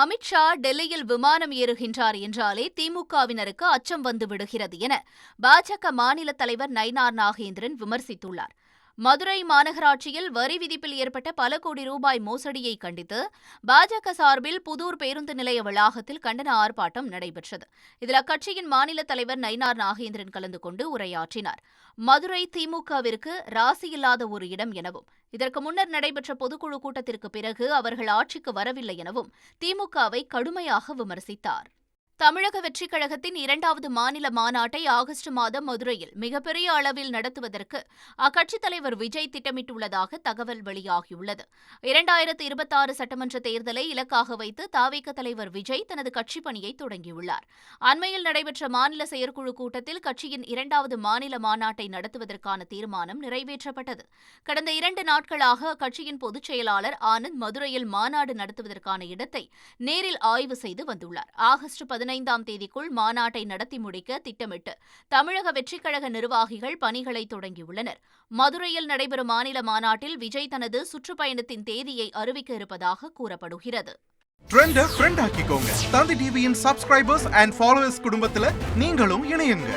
அமித்ஷா டெல்லியில் விமானம் ஏறுகின்றார் என்றாலே திமுகவினருக்கு அச்சம் வந்து விடுகிறது என பாஜக மாநில தலைவர் நயினார் நாகேந்திரன் விமர்சித்துள்ளார். மதுரை மாநகராட்சியில் வரி விதிப்பில் ஏற்பட்ட பல கோடி ரூபாய் மோசடியை கண்டித்து பாஜக சார்பில் புதூர் பேருந்து நிலைய வளாகத்தில் கண்டன ஆர்ப்பாட்டம் நடைபெற்றது. இதில் அக்கட்சியின் மாநில தலைவர் நயினார் நாகேந்திரன் கலந்து கொண்டு உரையாற்றினார். மதுரை திமுகவிற்கு ராசியில்லாத ஒரு இடம் எனவும், இதற்கு முன்னர் நடைபெற்ற பொதுக்குழு கூட்டத்திற்கு பிறகு அவர்கள் ஆட்சிக்கு வரவில்லை எனவும் திமுகவை கடுமையாக விமர்சித்தார். தமிழக வெற்றிக் கழகத்தின் 2வது மாநில மாநாட்டை ஆகஸ்ட் மாதம் மதுரையில் மிகப்பெரிய அளவில் நடத்துவதற்கு அக்கட்சித் தலைவர் விஜய் திட்டமிட்டுள்ளதாக தகவல் வெளியாகியுள்ளது. 2026 சட்டமன்ற தேர்தலை இலக்காக வைத்து தவிக தலைவர் விஜய் தனது கட்சிப் பணியை தொடங்கியுள்ளார். அண்மையில் நடைபெற்ற மாநில செயற்குழு கூட்டத்தில் கட்சியின் 2வது மாநில மாநாட்டை நடத்துவதற்கான தீர்மானம் நிறைவேற்றப்பட்டது. கடந்த 2 நாட்களாக அக்கட்சியின் பொதுச் செயலாளர் ஆனந்த் மதுரையில் மாநாடு நடத்துவதற்கான இடத்தை நேரில் ஆய்வு செய்து வந்துள்ளார். ஆகஸ்ட் 15ஆம் தேதிக்குள் மாநாட்டை நடத்தி முடிக்க திட்டமிட்டு தமிழக வெற்றிக் கழக நிர்வாகிகள் பணிகளை தொடங்கியுள்ளனர். மதுரையில் நடைபெறும் மாநில மாநாட்டில் விஜய் தனது சுற்றுப்பயணத்தின் தேதியை அறிவிக்க இருப்பதாக கூறப்படுகிறது. ஃப்ரெண்ட் ஆக்கிக்கோங்க. தந்தி டிவியின் சப்ஸ்கிரைபர்ஸ் அண்ட் ஃபாலோவர்ஸ் குடும்பத்துல நீங்களும் இணையுங்க.